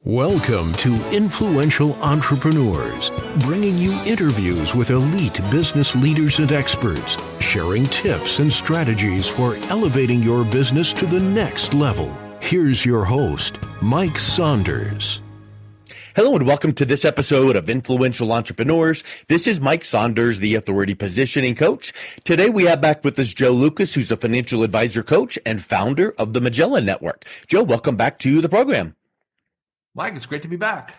Welcome to Influential Entrepreneurs, bringing you interviews with elite business leaders and experts, sharing tips and strategies for elevating your business to the next level. Here's your host, Mike Saunders. Hello and welcome to this episode of Influential Entrepreneurs. This is Mike Saunders, the Authority Positioning Coach. Today we have back with us Joe Lukacs, who's a financial advisor coach and founder of the Magellan Network. Joe, welcome back to the program. Mike, it's great to be back.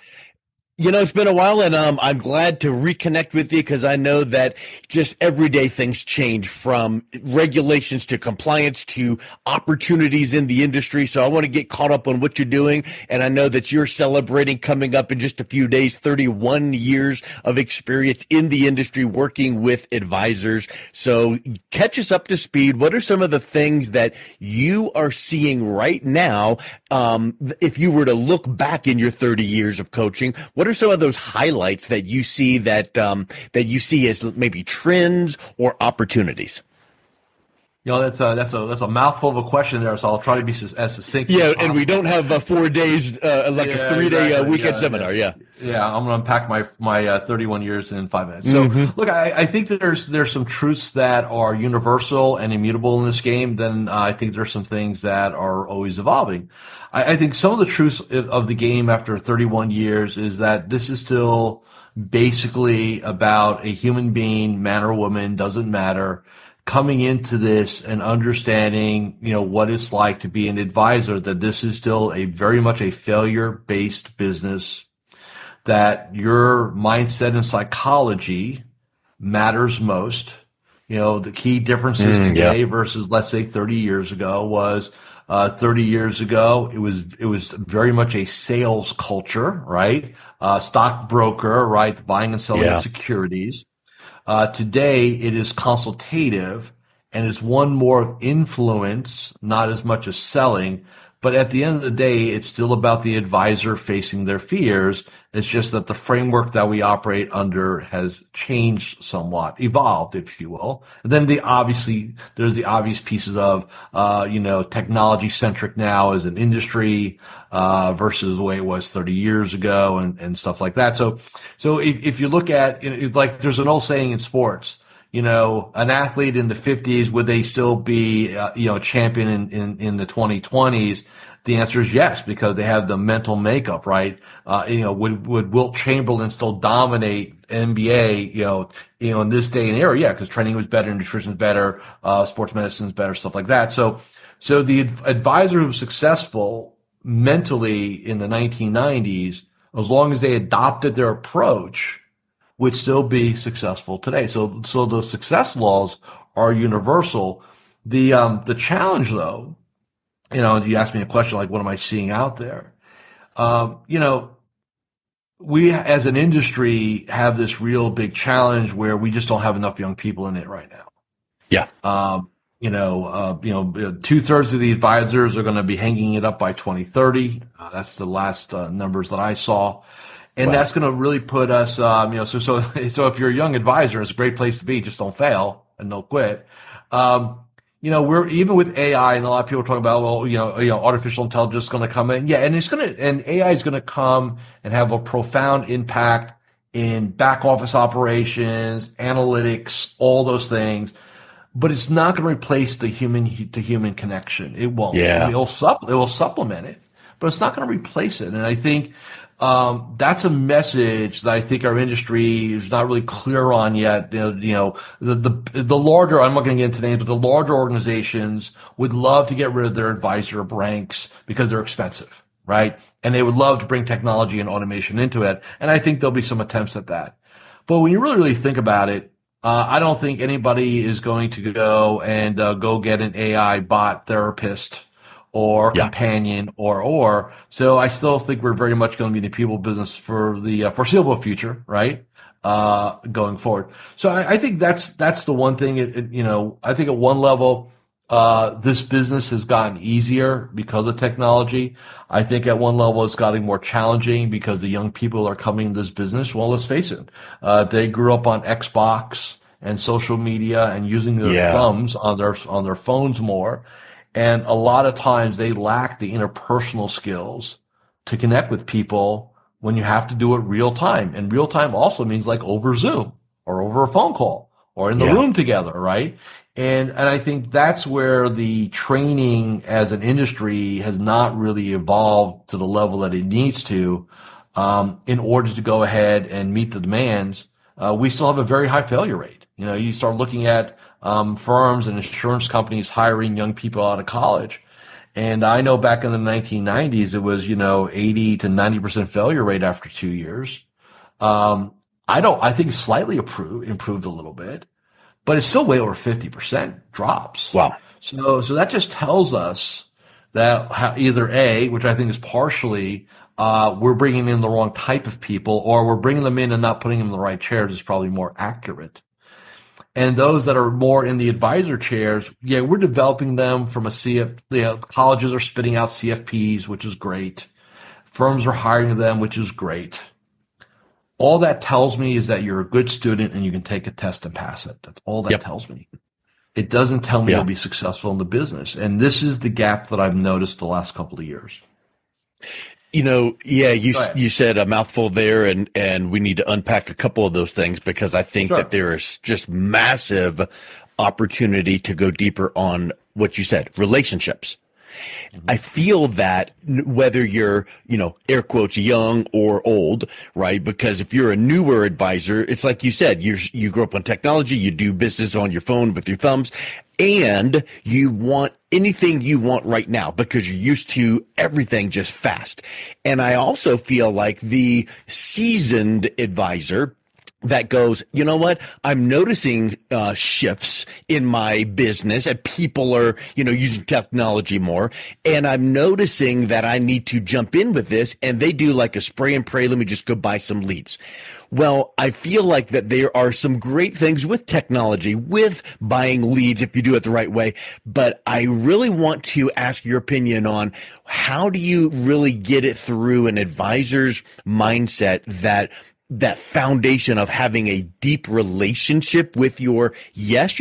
You know, it's been a while, and I'm glad to reconnect with you because I know that just everyday things change from regulations to compliance to opportunities in the industry. So I want to get caught up on what you're doing. And I know that you're celebrating coming up in just a few days, 31 years of experience in the industry working with advisors. So catch us up to speed. What are some of the things that you are seeing right now? If you were to look back in your 30 years of coaching, what are some of those highlights that you see that you see as maybe trends or opportunities? You know, that's a mouthful of a question there, so I'll try to be as succinct. Yeah, as possible. And we don't have 4 days, a 3-day exactly. Weekend seminar. Yeah, I'm going to unpack my 31 years in 5 minutes. So, look, I think that there's some truths that are universal and immutable in this game. Then I think there's some things that are always evolving. I think some of the truths of the game after 31 years is that this is still basically about a human being, man or woman, doesn't matter, coming into this and understanding, what it's like to be an advisor, that this is still very much a failure-based business, that your mindset and psychology matters most. The key differences today versus, let's say, 30 years ago was 30 years ago, it was very much a sales culture, right? Stockbroker, right? Buying and selling of securities. Today, it is consultative, and it's one more of influence, not as much as selling. But at the end of the day, it's still about the advisor facing their fears. It's just that the framework that we operate under has changed somewhat, evolved, if you will. And then there's the obvious pieces of, technology centric now as an industry, versus the way it was 30 years ago and stuff like that. So if you look at, like there's an old saying in sports, an athlete in the 50s, would they still be, a champion in the 2020s? The answer is yes, because they have the mental makeup, right? Would Wilt Chamberlain still dominate NBA, in this day and era? Yeah, because training was better, nutrition is better, sports medicine is better, stuff like that. So the advisor who was successful mentally in the 1990s, as long as they adopted their approach, would still be successful today. So the success laws are universal. The challenge, though, you asked me a question like, what am I seeing out there? We as an industry have this real big challenge where we just don't have enough young people in it right now. Yeah. 2/3 of the advisors are going to be hanging it up by 2030. That's the last numbers that I saw. And that's going to really put us, so if you're a young advisor, it's a great place to be. Just don't fail and don't quit. We're even with AI, and a lot of people are talking about, artificial intelligence is going to come in. Yeah. And AI is going to come and have a profound impact in back office operations, analytics, all those things. But it's not going to replace the human to human connection. It won't. Yeah. It will supplement it, but it's not going to replace it. And I think, that's a message that I think our industry is not really clear on yet. The larger, I'm not going to get into names, but the larger organizations would love to get rid of their advisor ranks because they're expensive, right? And they would love to bring technology and automation into it. And I think there'll be some attempts at that. But when you really think about it, I don't think anybody is going to go and go get an AI bot therapist or companion or. So I still think we're very much going to be in the people business for the foreseeable future, right? Going forward. So I think that's the one thing. I think at one level, this business has gotten easier because of technology. I think at one level it's gotten more challenging because the young people are coming to this business. Well, let's face it. They grew up on Xbox and social media and using their thumbs on their phones more. And a lot of times they lack the interpersonal skills to connect with people when you have to do it real time. And real time also means like over Zoom or over a phone call or in the Yeah. room together, right? And I think that's where the training as an industry has not really evolved to the level that it needs to, in order to go ahead and meet the demands. We still have a very high failure rate. You know, you start looking at, firms and insurance companies hiring young people out of college. And I know back in the 1990s, it was, 80 to 90% failure rate after 2 years. I think slightly improved a little bit, but it's still way over 50% drops. Wow. So that just tells us that either A, which I think is partially, we're bringing in the wrong type of people, or we're bringing them in and not putting them in the right chairs is probably more accurate. And those that are more in the advisor chairs, yeah, we're developing them from a colleges are spitting out CFPs, which is great. Firms are hiring them, which is great. All that tells me is that you're a good student and you can take a test and pass it. That's all that tells me. It doesn't tell me you'll be successful in the business. And this is the gap that I've noticed the last couple of years. You said a mouthful there, and we need to unpack a couple of those things, because I think that there is just massive opportunity to go deeper on what you said, relationships. I feel that whether you're, air quotes, young or old, right? Because if you're a newer advisor, it's like you said, you grew up on technology, you do business on your phone with your thumbs, and you want anything you want right now because you're used to everything just fast. And I also feel like the seasoned advisor that goes, you know what? I'm noticing shifts in my business, and people are, using technology more. And I'm noticing that I need to jump in with this. And they do like a spray and pray. Let me just go buy some leads. Well, I feel like that there are some great things with technology, with buying leads if you do it the right way. But I really want to ask your opinion on how do you really get it through an advisor's mindset, that foundation of having a deep relationship with your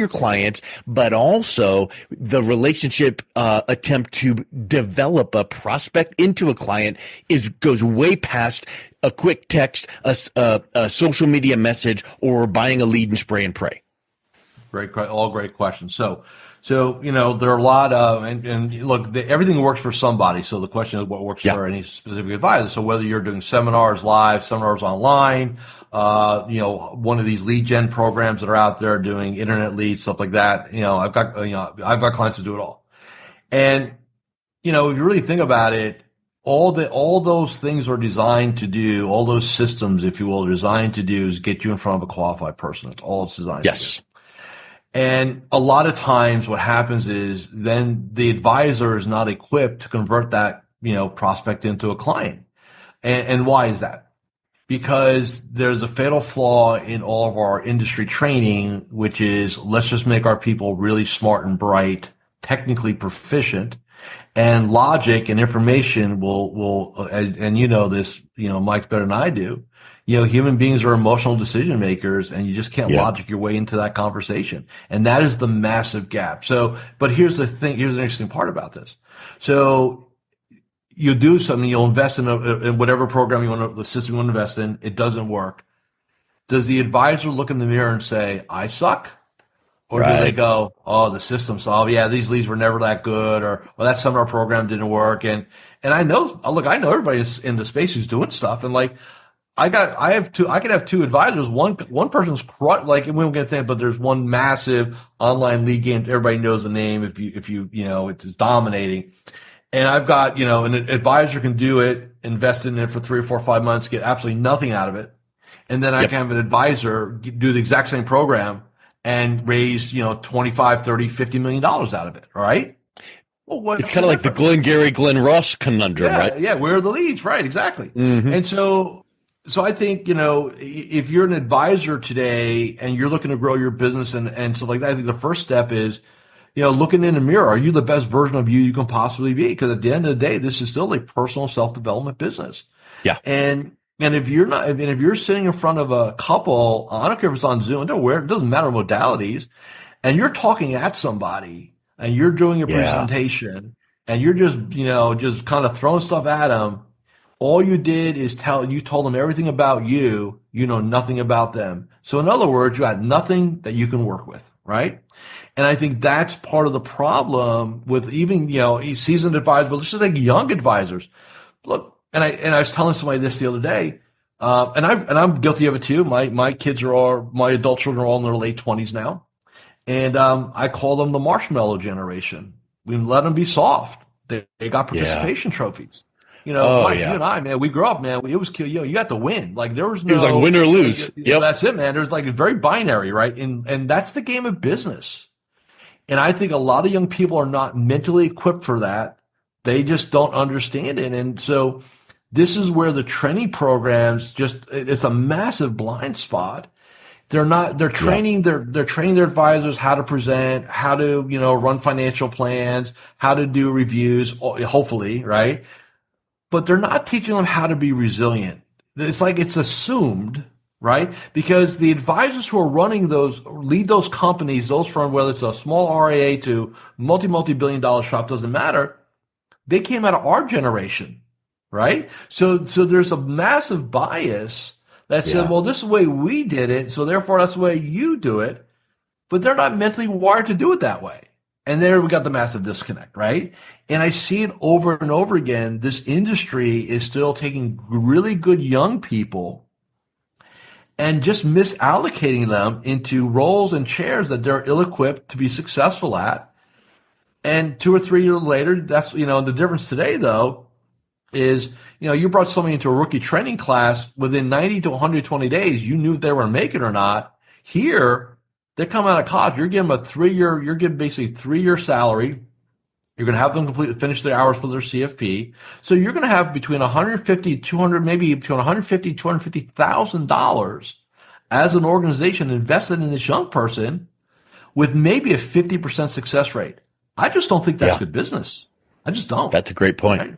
clients, but also the relationship attempt to develop a prospect into a client goes way past a quick text, a social media message, or buying a lead and spray and pray. All great questions. So there are a lot of, and look, everything works for somebody. So the question is what works for any specific advisor. So whether you're doing seminars live, seminars online, one of these lead gen programs that are out there doing internet leads, stuff like that. I've got clients that do it all. And, if you really think about it, all those things are designed to do, all those systems, if you will, are designed to do is get you in front of a qualified person. That's all it's designed to do. And a lot of times what happens is then the advisor is not equipped to convert that, prospect into a client. And why is that? Because there's a fatal flaw in all of our industry training, which is let's just make our people really smart and bright, technically proficient, and logic and information will, and this, Mike better than I do. Human beings are emotional decision makers, and you just can't logic your way into that conversation. And that is the massive gap. So, but here's the thing, here's the interesting part about this. So you do something, you'll invest in whatever program the system you want to invest in, it doesn't work. Does the advisor look in the mirror and say, I suck? Or do they go, oh, the system solved. Yeah, these leads were never that good, or well, that seminar program didn't work. And I know everybody in the space who's doing stuff. And like, I could have two advisors. One person's like, we won't get to it, but there's one massive online lead game. Everybody knows the name. If you it's dominating. And I've got, an advisor can do it, invest in it for 3 or 4 or 5 months, get absolutely nothing out of it. And then I can have an advisor do the exact same program and raise, 25, 30, $50 million out of it. All right. Well, it's kind of like the Glenn Ross conundrum, right? Yeah. Where are the leads? Right. Exactly. Mm-hmm. And so I think, if you're an advisor today and you're looking to grow your business and stuff like that, I think the first step is, looking in the mirror. Are you the best version of you can possibly be? Because at the end of the day, this is still a personal self-development business. Yeah. And if you're not, if you're sitting in front of a couple, I don't care if it's on Zoom, it doesn't matter modalities, and you're talking at somebody and you're doing a presentation and you're just, just kind of throwing stuff at them, all you did is you told them everything about you. You know nothing about them. So in other words, you had nothing that you can work with, right? And I think that's part of the problem with even, seasoned advisors, but let's just like young advisors. Look, and I was telling somebody this the other day, I'm guilty of it too. My kids my adult children are all in their late 20s now. And, I call them the marshmallow generation. We let them be soft. They got participation trophies. Mike, you and I, man, we grew up, man. It was, you got to win. Like there was no, it was like win or lose. Yep. That's it, man. There's like a very binary, right? And that's the game of business. And I think a lot of young people are not mentally equipped for that. They just don't understand it. And so this is where the training programs it's a massive blind spot. They're training their advisors how to present, how to, run financial plans, how to do reviews, hopefully, right? But they're not teaching them how to be resilient. It's like it's assumed, right? Because the advisors who are lead those companies, those firms, whether it's a small RIA to multi-billion dollar shop, doesn't matter. They came out of our generation, right? So there's a massive bias that says, well, this is the way we did it, so therefore that's the way you do it. But they're not mentally wired to do it that way. And there we got the massive disconnect, right? And I see it over and over again. This industry is still taking really good young people and just misallocating them into roles and chairs that they're ill-equipped to be successful at. And 2 or 3 years later, that's, the difference today, though, is, you brought somebody into a rookie training class within 90 to 120 days, you knew if they were going to make it or not. Here, they come out of college, you're giving them you're giving basically 3-year salary. You're going to have them finish their hours for their CFP. So you're going to have between 150, 200, maybe between 150, $250,000 as an organization invested in this young person with maybe a 50% success rate. I just don't think that's good business. I just don't. That's a great point. Right?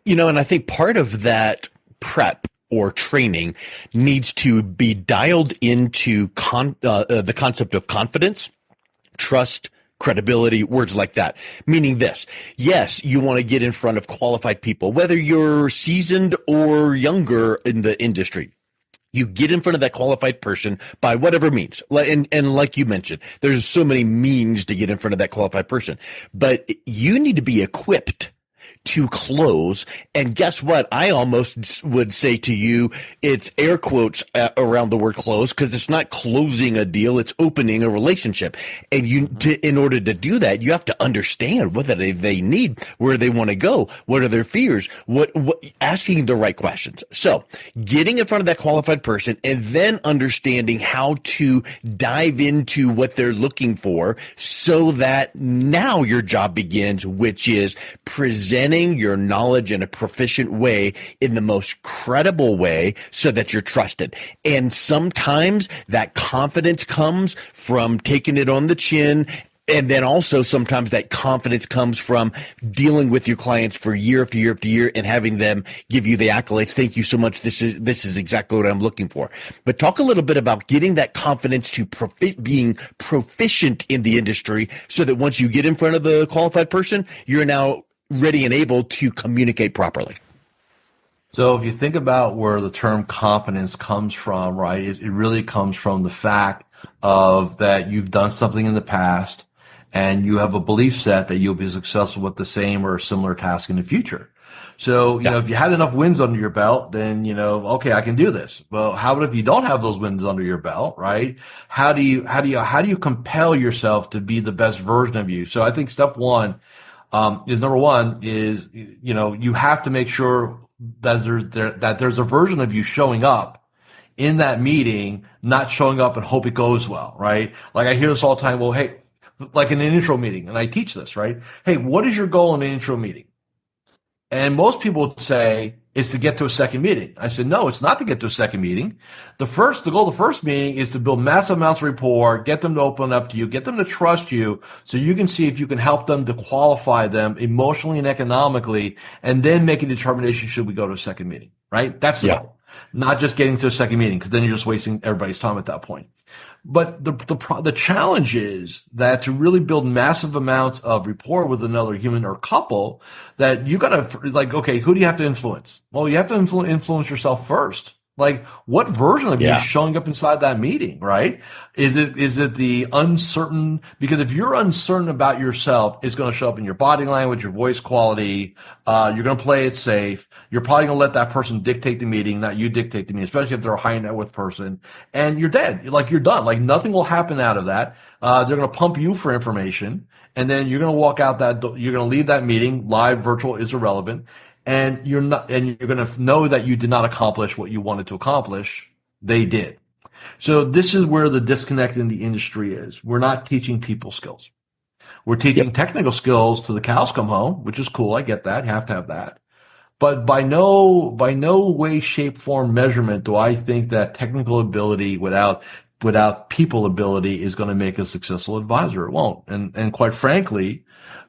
And I think part of that prep or training needs to be dialed into the concept of confidence, trust, credibility, words like that. Meaning this, yes, you want to get in front of qualified people, whether you're seasoned or younger in the industry. You get in front of that qualified person by whatever means. And like you mentioned, there's so many means to get in front of that qualified person. But you need to be equipped to close. And guess what? I almost would say to you, it's air quotes around the word close, because it's not closing a deal, it's opening a relationship. And in order to do that, you have to understand what they need, where they want to go, what are their fears, what asking the right questions. So getting in front of that qualified person and then understanding how to dive into what they're looking for so that now your job begins, which is presenting your knowledge in a proficient way, in the most credible way, so that you're trusted. And sometimes that confidence comes from taking it on the chin. And then also sometimes that confidence comes from dealing with your clients for year after year after year and having them give you the accolades. Thank you so much. This is exactly what I'm looking for. But talk a little bit about getting that confidence to being proficient in the industry, so that once you get in front of the qualified person, you're now ready and able to communicate properly. So if you think about where the term confidence comes from, right, it really comes from the fact of that you've done something in the past and you have a belief set that you'll be successful with the same or a similar task in the future. So, if you had enough wins under your belt, then, okay, I can do this. Well, how about if you don't have those wins under your belt, right? How do you compel yourself to be the best version of you? So I think step one, you have to make sure that there's a version of you showing up in that meeting, not showing up and hope it goes well, right? Like I hear this all the time. Well, hey, like in an intro meeting, and I teach this, right? Hey, what is your goal in an intro meeting? And most people would say it's to get to a second meeting. I said, no, it's not to get to a second meeting. The goal of the first meeting is to build massive amounts of rapport, get them to open up to you, get them to trust you, so you can see if you can help them to qualify them emotionally and economically, and then make a determination, should we go to a second meeting, right? That's the goal. Not just getting to a second meeting, because then you're just wasting everybody's time at that point. But the challenge is that to really build massive amounts of rapport with another human or couple, that you got to like, okay, who do you have to influence? Well, you have to influence yourself first. Like, what version of you is showing up inside that meeting, right? Is it the uncertain? Because if you're uncertain about yourself, it's going to show up in your body language, your voice quality. You're going to play it safe. You're probably going to let that person dictate the meeting, not you dictate the meeting, especially if they're a high net worth person. And you're dead. You're done. Like, nothing will happen out of that. They're going to pump you for information, and then you're going to walk out you're going to leave that meeting. Live, virtual is irrelevant. And you're going to know that you did not accomplish what you wanted to accomplish. They did. So this is where the disconnect in the industry is. We're not teaching people skills. We're teaching technical skills to the cows come home, which is cool. I get that. You have to have that. But by no way, shape, form, measurement do I think that technical ability without people ability is going to make a successful advisor. It won't. And quite frankly,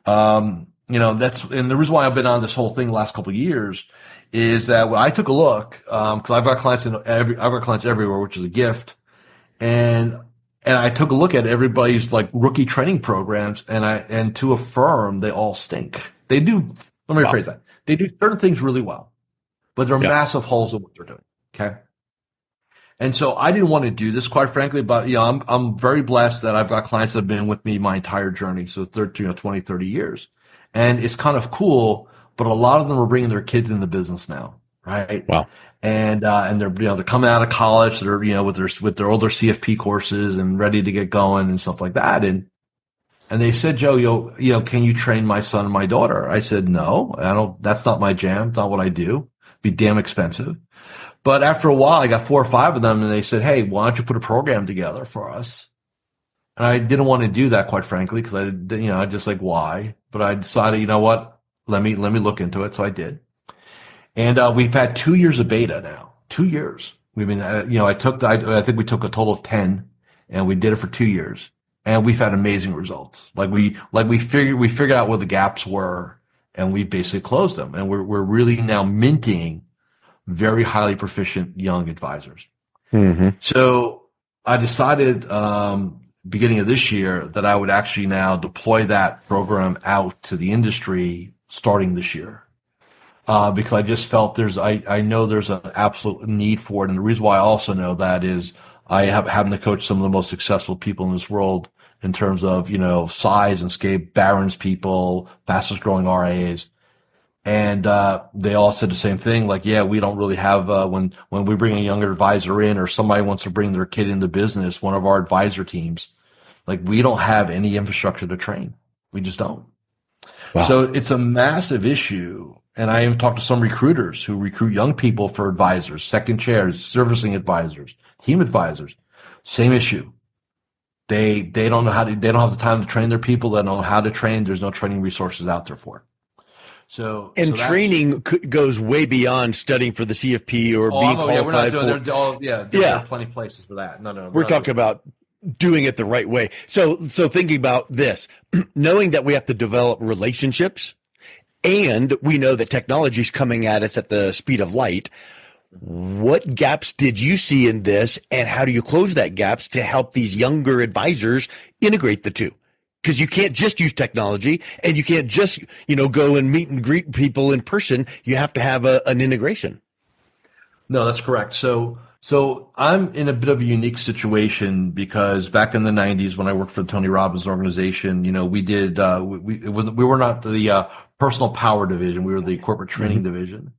and the reason why I've been on this whole thing the last couple of years is that when I took a look, cause I've got clients everywhere, which is a gift. And I took a look at everybody's like rookie training programs and to affirm they all stink. Let me rephrase that. They do certain things really well, but there are massive holes in what they're doing. Okay. And so I didn't want to do this, quite frankly, but I'm very blessed that I've got clients that have been with me my entire journey. So 20, 30 years. And it's kind of cool, but a lot of them are bringing their kids in the business now, right? Wow. And they're, they're coming out of college, they're, with their older CFP courses and ready to get going and stuff like that. And they said, Joe, can you train my son and my daughter? I said, no, that's not my jam. It's not what I do. It'd be damn expensive. But after a while, I got 4 or 5 of them and they said, hey, why don't you put a program together for us? And I didn't want to do that, quite frankly, because I just like, why? But I decided, you know what? Let me look into it. So I did. And we've had 2 years of beta now. 2 years. We've been, I think we took a total of 10 and we did it for 2 years. And we've had amazing results. We figured out where the gaps were and we basically closed them. And we're really now minting very highly proficient young advisors. Mm-hmm. So I decided, beginning of this year, that I would actually now deploy that program out to the industry starting this year. Because I just felt I know there's an absolute need for it. And the reason why I also know that is I happen to coach some of the most successful people in this world in terms of, size and scale, Barron's people, fastest growing RIAs. And they all said the same thing, like, yeah, we don't really have, when we bring a younger advisor in or somebody wants to bring their kid into business, one of our advisor teams, like, we don't have any infrastructure to train. We just don't. Wow. So it's a massive issue. And I even talked to some recruiters who recruit young people for advisors, second chairs, servicing advisors, team advisors. Same issue. They don't know they don't have the time to train their people. They don't know how to train. There's no training resources out there for it. So training goes way beyond studying for the CFP or being qualified. There are plenty of places for that. No. We're talking about doing it the right way. So thinking about this, knowing that we have to develop relationships, and we know that technology is coming at us at the speed of light. What gaps did you see in this, and how do you close that gaps to help these younger advisors integrate the two? Because you can't just use technology, and you can't just, go and meet and greet people in person. You have to have an integration. No, that's correct. So I'm in a bit of a unique situation because back in the 90s when I worked for the Tony Robbins organization, we did, we were not the personal power division. We were the corporate training division.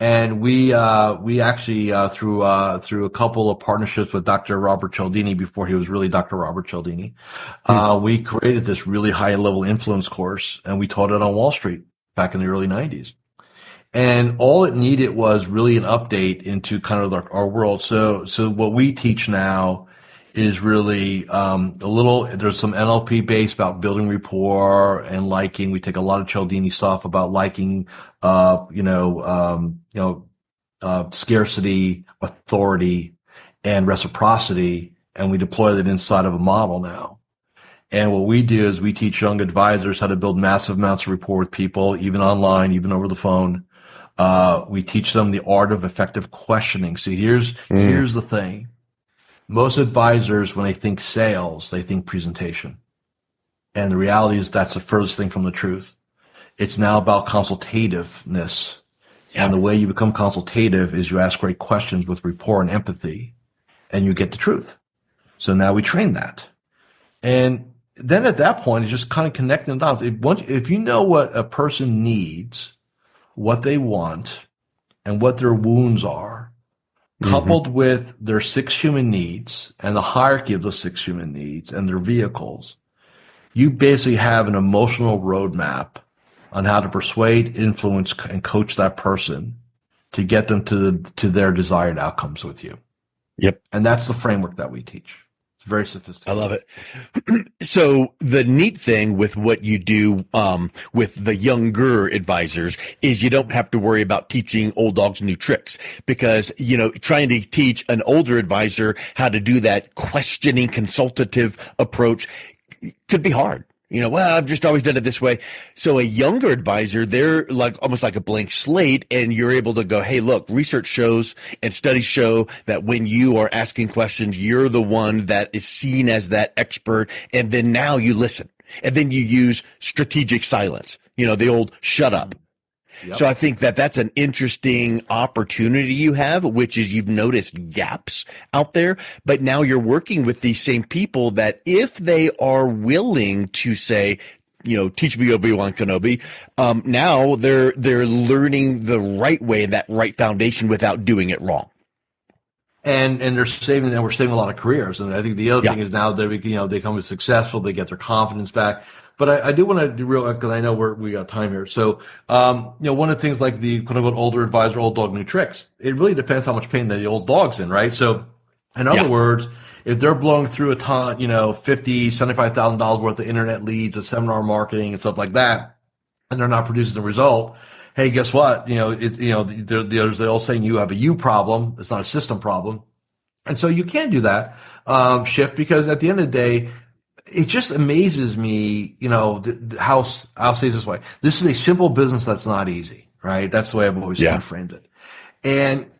And we actually, through a couple of partnerships with Dr. Robert Cialdini before he was really Dr. Robert Cialdini, we created this really high level influence course and we taught it on Wall Street back in the early 90s. And all it needed was really an update into kind of our world. So what we teach now is really, there's some NLP based about building rapport and liking. We take a lot of Cialdini stuff about liking, scarcity, authority, and reciprocity. And we deploy that inside of a model now. And what we do is we teach young advisors how to build massive amounts of rapport with people, even online, even over the phone. We teach them the art of effective questioning. See, here's the thing. Most advisors, when they think sales, they think presentation. And the reality is that's the furthest thing from the truth. It's now about consultativeness. Yeah. And the way you become consultative is you ask great questions with rapport and empathy, and you get the truth. So now we train that. And then at that point, it's just kind of connecting the dots. If you know what a person needs, what they want, and what their wounds are, coupled with their 6 human needs and the hierarchy of those 6 human needs and their vehicles, you basically have an emotional roadmap on how to persuade, influence, and coach that person to get them to their desired outcomes with you. Yep. And that's the framework that we teach. It's very sophisticated. I love it. So the neat thing with what you do with the younger advisors is you don't have to worry about teaching old dogs new tricks, because, you know, trying to teach an older advisor how to do that questioning, consultative approach could be hard. You know, well, I've just always done it this way. So a younger advisor, they're like almost like a blank slate, and you're able to go, hey, look, research shows and studies show that when you are asking questions, you're the one that is seen as that expert. And then now you listen, and then you use strategic silence, you know, the old shut up. Yep. So I think that that's an interesting opportunity you have, which is you've noticed gaps out there, but now you're working with these same people that if they are willing to say, you know, teach me Obi-Wan Kenobi, now they're learning the right way, that right foundation without doing it wrong. And we're saving a lot of careers. And I think the other thing is now they become successful, they get their confidence back. But I do want to do real, because I know we got time here. So, one of the things like the quote unquote older advisor, old dog, new tricks, it really depends how much pain the old dog's in, right? So, in other words, if they're blowing through a ton, $75,000 worth of internet leads and seminar marketing and stuff like that, and they're not producing the result, hey, guess what? There's the old saying, you have a you problem. It's not a system problem. And so you can do that, shift, because at the end of the day, it just amazes me, how I'll say it this way. This is a simple business that's not easy, right? That's the way I've always framed it. And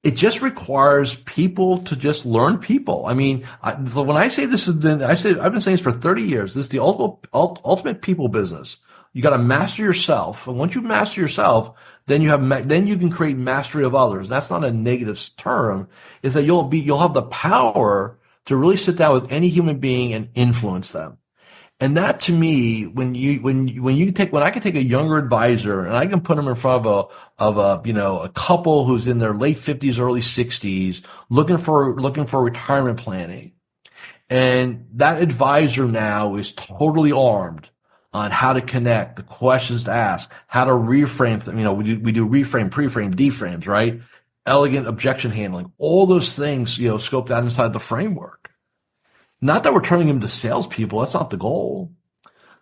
it just requires people to just learn people. I mean, when I say this, I've been saying this for 30 years. This is the ultimate people business. You got to master yourself. And once you master yourself, then you can create mastery of others. That's not a negative term. Is that you'll have the power to really sit down with any human being and influence them. And that, to me, when I can take a younger advisor and I can put them in front of a couple who's in their late 50s, early 60s, looking for retirement planning, and that advisor now is totally armed on how to connect, the questions to ask, how to reframe them. We do reframe, pre-frame, deframes, right? Elegant objection handling, all those things, scoped out inside the framework. Not that we're turning them into salespeople. That's not the goal.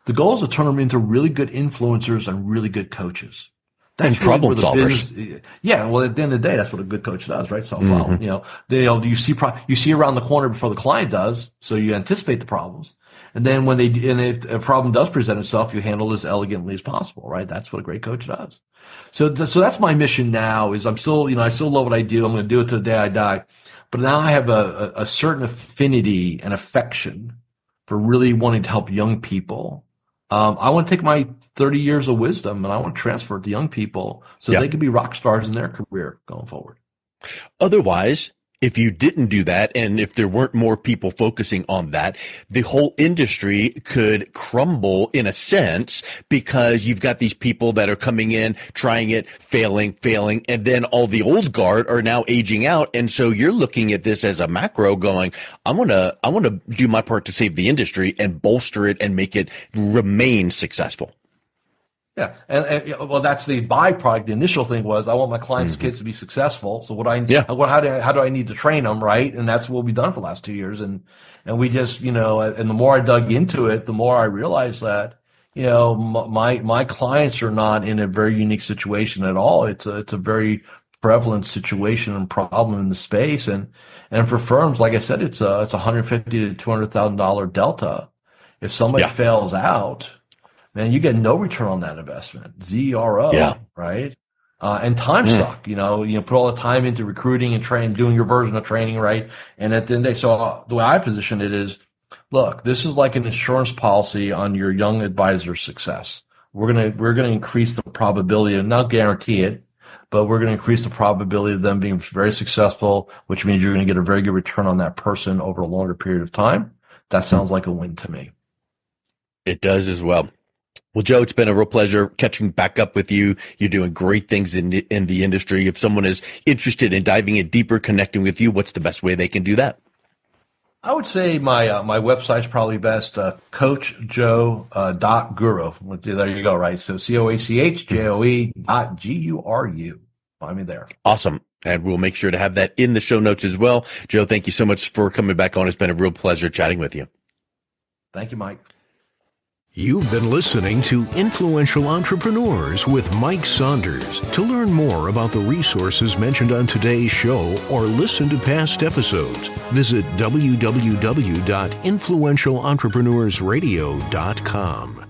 The goal is to turn them into really good influencers and really good coaches. That's and problem solvers. Well, at the end of the day, that's what a good coach does, right? Self-problem. You see around the corner before the client does, so you anticipate the problems. And then if a problem does present itself, you handle it as elegantly as possible, right? That's what a great coach does. So that's my mission now. Is I still love what I do. I'm going to do it to the day I die. But now I have a certain affinity and affection for really wanting to help young people. I want to take my 30 years of wisdom and I want to transfer it to young people so they can be rock stars in their career going forward. Otherwise, if you didn't do that, and if there weren't more people focusing on that, the whole industry could crumble in a sense, because you've got these people that are coming in, trying it, failing, and then all the old guard are now aging out. And so you're looking at this as a macro going, I want to do my part to save the industry and bolster it and make it remain successful. Yeah, and that's the byproduct. The initial thing was I want my clients' kids to be successful. So how do I need to train them, right? And that's what we've done for the last 2 years. And we just, and the more I dug into it, the more I realized that, my clients are not in a very unique situation at all. It's a very prevalent situation and problem in the space. And for firms, like I said, it's $150,000 to $200,000 delta. If somebody fails out, man, you get no return on that investment. Zero, right? and time suck. Put all the time into recruiting and training, doing your version of training, right? And at the end of the day, so the way I position it is, look, this is like an insurance policy on your young advisor's success. We're gonna increase the probability, and not guarantee it, but we're gonna increase the probability of them being very successful, which means you're gonna get a very good return on that person over a longer period of time. That sounds like a win to me. It does as well. Well, Joe, it's been a real pleasure catching back up with you. You're doing great things in the industry. If someone is interested in diving in deeper, connecting with you, what's the best way they can do that? I would say my website's probably best, coachjoe.guru. There you go, right? So COACHJOE.GURU. Find me there. Awesome. And we'll make sure to have that in the show notes as well. Joe, thank you so much for coming back on. It's been a real pleasure chatting with you. Thank you, Mike. You've been listening to Influential Entrepreneurs with Mike Saunders. To learn more about the resources mentioned on today's show or listen to past episodes, visit www.influentialentrepreneurssradio.com.